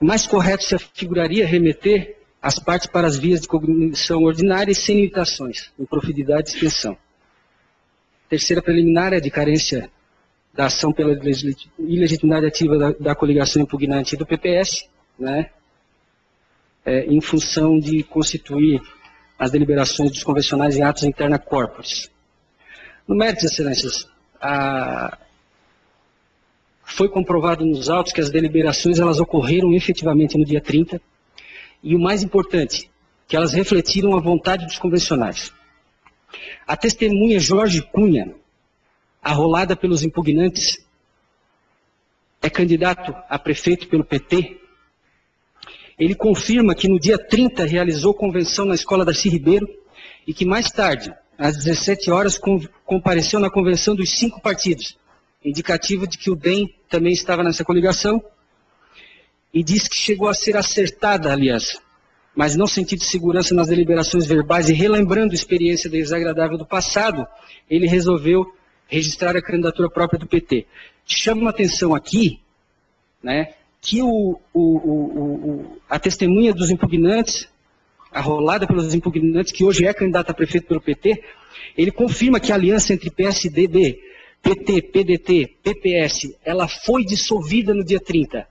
mais correto se afiguraria remeter as partes para as vias de cognição ordinária e sem limitações, em profundidade e extensão. Terceira preliminar é de carência da ação pela ilegitimidade ativa da coligação impugnante e do PPS, né, em função de constituir as deliberações dos convencionais em atos interna corporis. No mérito, excelências, foi comprovado nos autos que as deliberações elas ocorreram efetivamente no dia 30, e o mais importante, que elas refletiram a vontade dos convencionais. A testemunha Jorge Cunha, arrolada pelos impugnantes, é candidato a prefeito pelo PT. Ele confirma que no dia 30 realizou convenção na Escola Darcy Ribeiro e que mais tarde, às 17 horas, compareceu na convenção dos 5 partidos, indicativo de que o DEM também estava nessa coligação, e diz que chegou a ser acertada a aliança, mas não sentindo segurança nas deliberações verbais e relembrando a experiência desagradável do passado, ele resolveu registrar a candidatura própria do PT. Chama a atenção aqui, né, que a testemunha dos impugnantes, arrolada pelos impugnantes, que hoje é candidata a prefeito pelo PT, ele confirma que a aliança entre PSDB, PT, PDT, PPS, ela foi dissolvida no dia 30.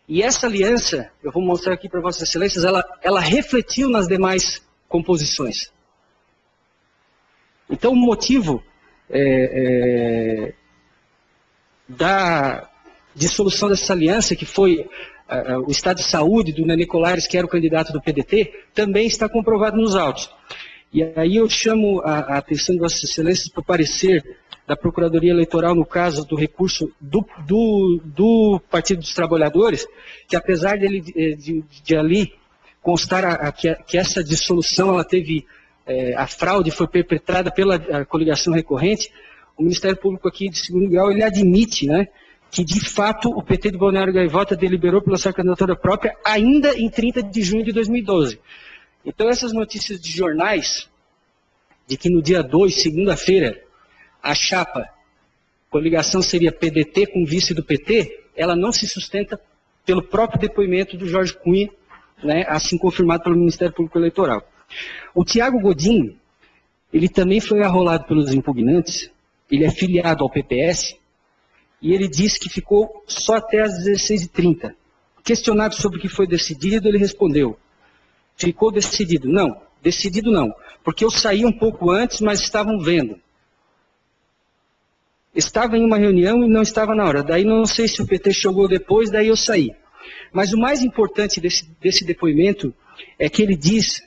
E essa aliança, eu vou mostrar aqui para Vossas Excelências, ela refletiu nas demais composições. Então, o motivo da dissolução dessa aliança, que foi o estado de saúde do Nenê Colares, que era o candidato do PDT, também está comprovado nos autos. E aí eu chamo a atenção de Vossas Excelências para o parecer da Procuradoria Eleitoral, no caso do recurso do Partido dos Trabalhadores, que apesar de ali constar que essa dissolução, ela teve, a fraude foi perpetrada pela coligação recorrente, o Ministério Público aqui de segundo grau, ele admite, né, que de fato o PT de Balneário Gaivota deliberou pela sua candidatura própria ainda em 30 de junho de 2012. Então essas notícias de jornais, de que no dia 2, segunda-feira, a chapa, coligação seria PDT com vice do PT, ela não se sustenta pelo próprio depoimento do Jorge Cunha, né, assim confirmado pelo Ministério Público Eleitoral. O Tiago Godinho, ele também foi arrolado pelos impugnantes, ele é filiado ao PPS, e ele disse que ficou só até às 16h30. Questionado sobre o que foi decidido, ele respondeu, ficou decidido? Não, decidido não, porque eu saí um pouco antes, mas estavam vendo. Estava em uma reunião e não estava na hora. Daí não sei se o PT chegou depois, daí eu saí. Mas o mais importante desse depoimento é que ele diz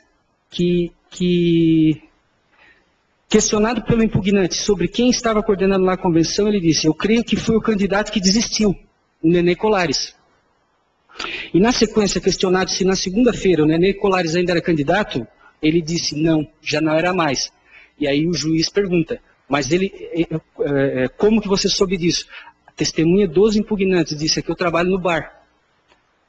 que questionado pelo impugnante sobre quem estava coordenando lá a convenção, ele disse, eu creio que foi o candidato que desistiu, o Nenê Colares. E na sequência, questionado se na segunda-feira o Nenê Colares ainda era candidato, ele disse, não, já não era mais. E aí o juiz pergunta, mas como que você soube disso? A testemunha dos impugnantes disse que eu trabalho no bar.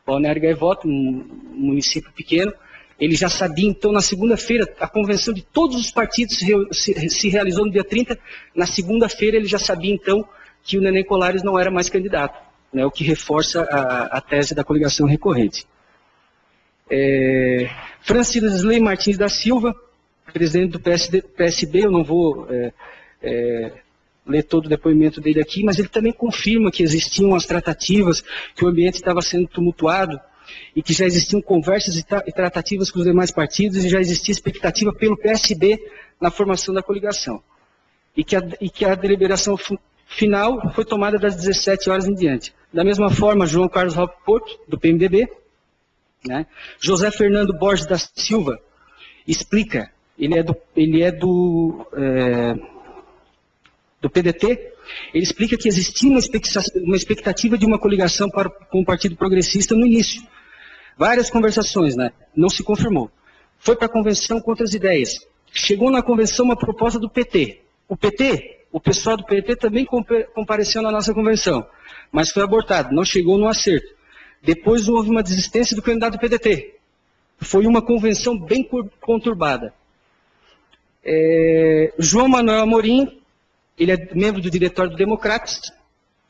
Balneário Gaivota, um município pequeno, ele já sabia, então, na segunda-feira, a convenção de todos os partidos se realizou no dia 30, na segunda-feira ele já sabia, então, que o Nenê Colares não era mais candidato, né, o que reforça a tese da coligação recorrente. Francisley Martins da Silva, presidente do PSB, eu não vou ler todo o depoimento dele aqui, mas ele também confirma que existiam as tratativas, que o ambiente estava sendo tumultuado, e que já existiam conversas e tratativas com os demais partidos, e já existia expectativa pelo PSB na formação da coligação. E que a deliberação final foi tomada das 17 horas em diante. Da mesma forma, João Carlos Ralph Porto, do PMDB, né? José Fernando Borges da Silva, explica, ele é do PDT, ele explica que existia uma expectativa de uma coligação com o Partido Progressista no início. Várias conversações, né? Não se confirmou. Foi para a convenção contra as ideias. Chegou na convenção uma proposta do PT. O pessoal do PT também compareceu na nossa convenção, mas foi abortado, não chegou no acerto. Depois houve uma desistência do candidato do PDT. Foi uma convenção bem conturbada. João Manuel Amorim, ele é membro do diretório do Democratas,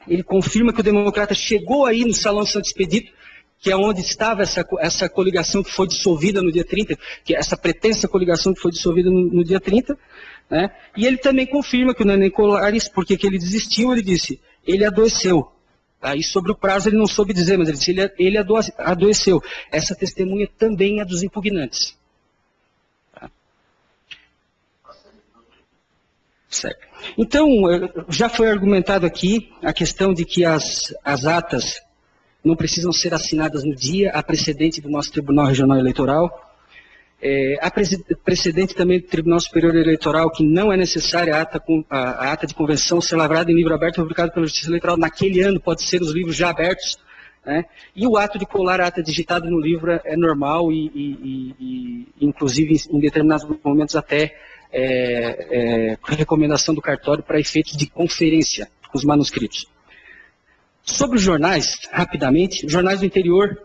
ele confirma que o Democrata chegou aí no Salão Santo Expedito, que é onde estava essa coligação que foi dissolvida no dia 30, que é essa pretensa coligação que foi dissolvida no dia 30, né? E ele também confirma que o Nenê Colares, porque que ele desistiu, ele disse, ele adoeceu. Aí sobre o prazo ele não soube dizer, mas ele disse, ele adoeceu. Essa testemunha também é dos impugnantes. Tá? Certo. Então, já foi argumentado aqui a questão de que as atas não precisam ser assinadas no dia, a precedente do nosso Tribunal Regional Eleitoral. Há precedente também do Tribunal Superior Eleitoral que não é necessária a ata de convenção ser lavrada em livro aberto e publicado pela Justiça Eleitoral naquele ano, pode ser os livros já abertos, né? E o ato de colar a ata digitada no livro é normal e inclusive, em determinados momentos, até recomendação do cartório para efeitos de conferência com os manuscritos. Sobre os jornais, rapidamente, jornais do interior,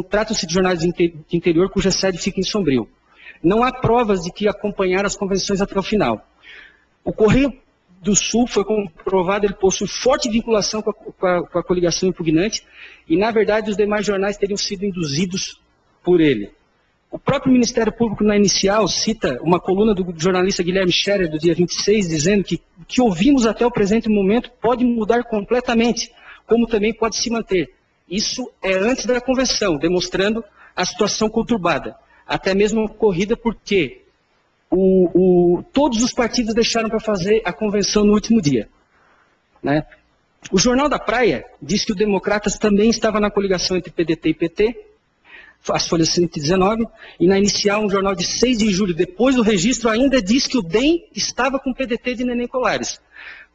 tratam-se de jornais de interior cuja sede fica em Sombrio. Não há provas de que acompanharam as convenções até o final. O Correio do Sul foi comprovado, ele possui forte vinculação com a coligação impugnante, e, na verdade, os demais jornais teriam sido induzidos por ele. O próprio Ministério Público, na inicial, cita uma coluna do jornalista Guilherme Scherer, do dia 26, dizendo que o que ouvimos até o presente momento pode mudar completamente, como também pode se manter. Isso é antes da convenção, demonstrando a situação conturbada, até mesmo ocorrida porque todos os partidos deixaram para fazer a convenção no último dia, né? O Jornal da Praia diz que o Democratas também estava na coligação entre PDT e PT, as folhas 119, e na inicial, um jornal de 6 de julho, depois do registro, ainda diz que o DEM estava com o PDT de Nenê Colares.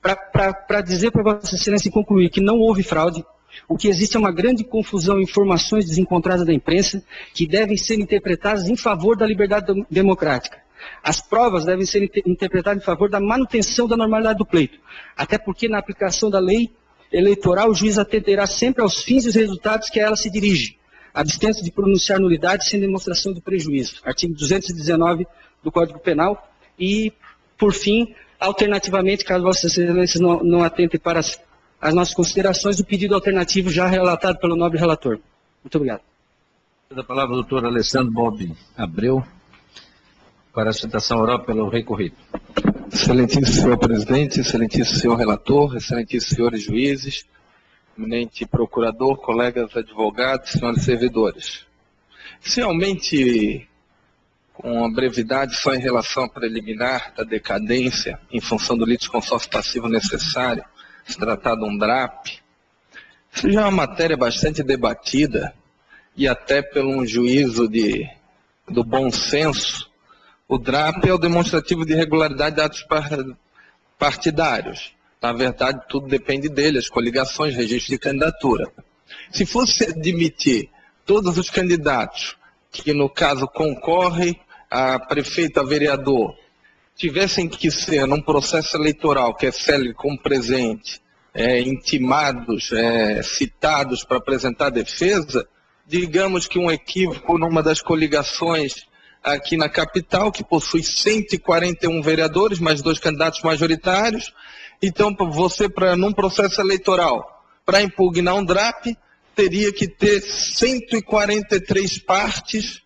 Para dizer para Vossa Excelência e concluir que não houve fraude, o que existe é uma grande confusão e informações desencontradas da imprensa que devem ser interpretadas em favor da liberdade democrática. As provas devem ser interpretadas em favor da manutenção da normalidade do pleito, até porque na aplicação da lei eleitoral o juiz atenderá sempre aos fins e os resultados que a ela se dirige, abstendo de pronunciar nulidade sem demonstração de prejuízo. Artigo 219 do Código Penal. E, por fim, alternativamente, caso Vossas Excelências não atentem para as nossas considerações, o pedido alternativo já relatado pelo nobre relator. Muito obrigado. A palavra ao doutor Alessandro Bob Abreu, para a citação oral pelo recorrido. Excelentíssimo senhor presidente, excelentíssimo senhor relator, excelentíssimos senhores juízes, eminente procurador, colegas advogados, senhores servidores. Inicialmente, com a brevidade, só em relação à preliminar da decadência, em função do litisconsórcio passivo necessário, se tratar de um DRAP, isso já é uma matéria bastante debatida, e até pelo um juízo do bom senso, o DRAP é o demonstrativo de regularidade de atos partidários. Na verdade, tudo depende dele, as coligações, registro de candidatura. Se fosse admitir todos os candidatos que, no caso, concorrem a prefeito, a vereador, tivessem que ser, num processo eleitoral que é célebre como presente, intimados, citados para apresentar defesa, digamos que um equívoco numa das coligações aqui na capital, que possui 141 vereadores, mais 2 candidatos majoritários. Então, você, num processo eleitoral, para impugnar um DRAP, teria que ter 143 partes.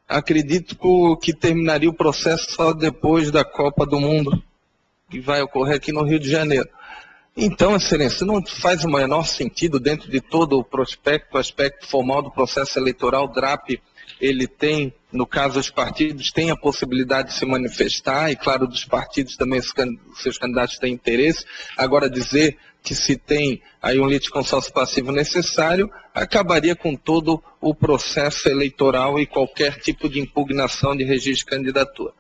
Acredito que terminaria o processo só depois da Copa do Mundo, que vai ocorrer aqui no Rio de Janeiro. Então, Excelência, não faz o menor sentido, dentro de todo o aspecto formal do processo eleitoral, o DRAP, ele tem, no caso, os partidos têm a possibilidade de se manifestar, e claro, dos partidos também, seus candidatos têm interesse. Agora, dizer que se tem aí um litisconsórcio passivo necessário, acabaria com todo o processo eleitoral e qualquer tipo de impugnação de registro de candidatura.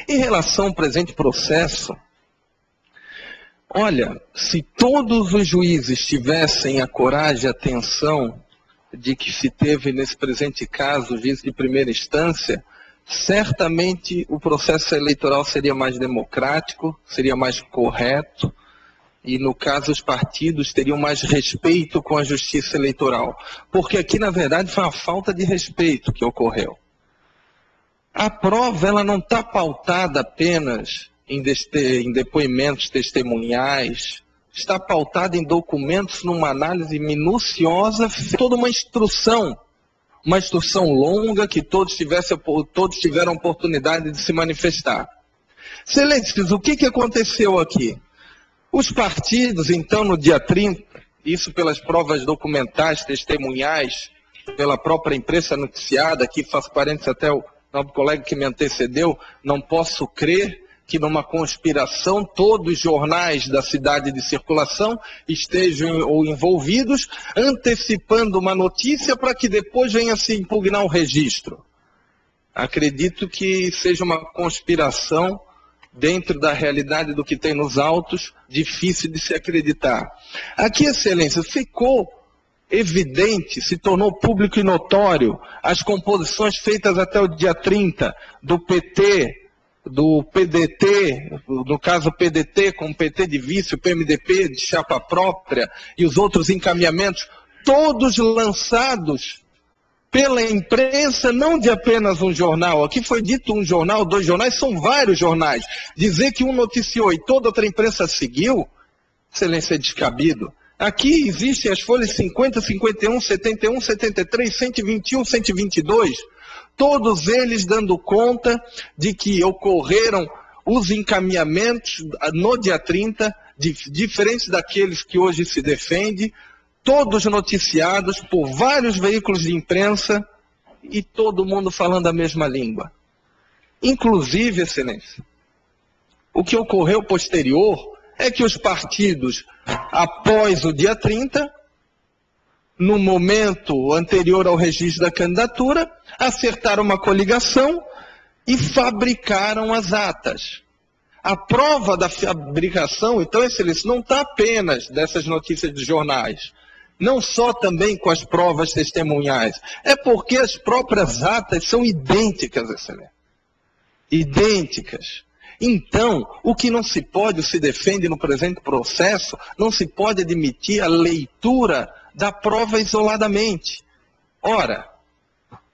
Em relação ao presente processo, olha, se todos os juízes tivessem a coragem e a atenção de que se teve nesse presente caso, juiz de primeira instância, certamente o processo eleitoral seria mais democrático, seria mais correto, e no caso os partidos teriam mais respeito com a justiça eleitoral. Porque aqui, na verdade, foi uma falta de respeito que ocorreu. A prova, ela não está pautada apenas em depoimentos testemunhais, está pautada em documentos, numa análise minuciosa, toda uma instrução longa que todos tiveram oportunidade de se manifestar. Excelências, o que aconteceu aqui? Os partidos, então, no dia 30, isso pelas provas documentais, testemunhais, pela própria imprensa noticiada, aqui faço parênteses até o nobre colega que me antecedeu, não posso crer que numa conspiração todos os jornais da cidade de circulação estejam envolvidos, antecipando uma notícia para que depois venha se impugnar o registro. Acredito que seja uma conspiração dentro da realidade do que tem nos autos, difícil de se acreditar. Aqui, Excelência, ficou evidente, se tornou público e notório as composições feitas até o dia 30 do PT, do PDT, no caso o PDT com o PT de vice, o PMDB de chapa própria e os outros encaminhamentos, todos lançados pela imprensa, não de apenas um jornal. Aqui foi dito um jornal, 2 jornais, são vários jornais. Dizer que um noticiou e toda outra imprensa seguiu, Excelência, é descabido. Aqui existem as folhas 50, 51, 71, 73, 121, 122, todos eles dando conta de que ocorreram os encaminhamentos no dia 30, diferentes daqueles que hoje se defende, todos noticiados por vários veículos de imprensa e todo mundo falando a mesma língua. Inclusive, Excelência, o que ocorreu posterior é que os partidos, após o dia 30, no momento anterior ao registro da candidatura, acertaram uma coligação e fabricaram as atas. A prova da fabricação, então, Excelência, não está apenas dessas notícias dos jornais, não só também com as provas testemunhais, é porque as próprias atas são idênticas, Excelência. Idênticas. Então, o que não se pode, se defende no presente processo, não se pode admitir a leitura da prova isoladamente. Ora,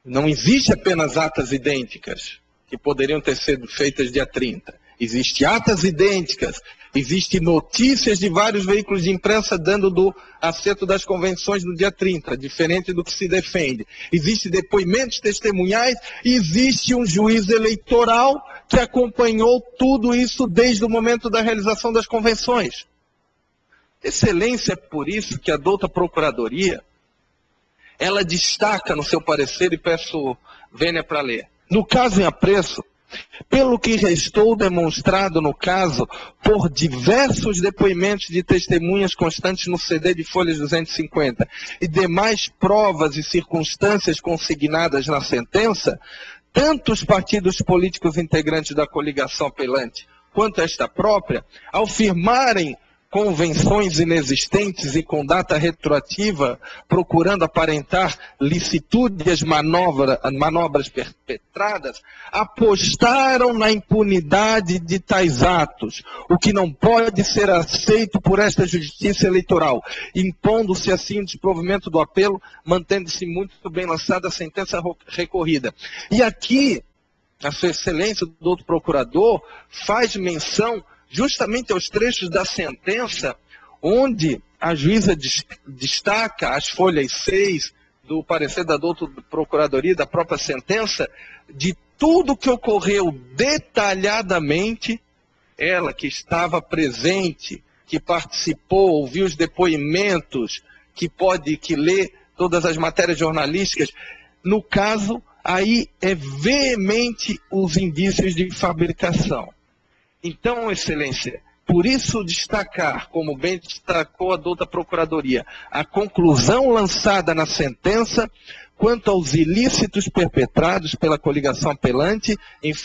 não existe apenas atas idênticas, que poderiam ter sido feitas dia 30. Existem atas idênticas, existem notícias de vários veículos de imprensa dando do acerto das convenções no dia 30, diferente do que se defende. Existem depoimentos testemunhais e existe um juiz eleitoral que acompanhou tudo isso desde o momento da realização das convenções. Excelência, é por isso que a douta Procuradoria, ela destaca no seu parecer, e peço vênia para ler. No caso em apreço, pelo que restou demonstrado no caso por diversos depoimentos de testemunhas constantes no CD de folhas 250 e demais provas e circunstâncias consignadas na sentença, tanto os partidos políticos integrantes da coligação apelante quanto esta própria, ao firmarem convenções inexistentes e com data retroativa, procurando aparentar licitude às manobras perpetradas, apostaram na impunidade de tais atos, o que não pode ser aceito por esta justiça eleitoral, impondo-se assim o desprovimento do apelo, mantendo-se muito bem lançada a sentença recorrida. E aqui, a Sua Excelência, o doutor Procurador, faz menção justamente aos trechos da sentença, onde a juíza destaca as folhas 6 do parecer da doutora Procuradoria, da própria sentença, de tudo que ocorreu detalhadamente, ela que estava presente, que participou, ouviu os depoimentos, que lê todas as matérias jornalísticas, no caso, aí é veemente os indícios de fabricação. Então, Excelência, por isso destacar, como bem destacou a douta Procuradoria, a conclusão lançada na sentença quanto aos ilícitos perpetrados pela coligação apelante em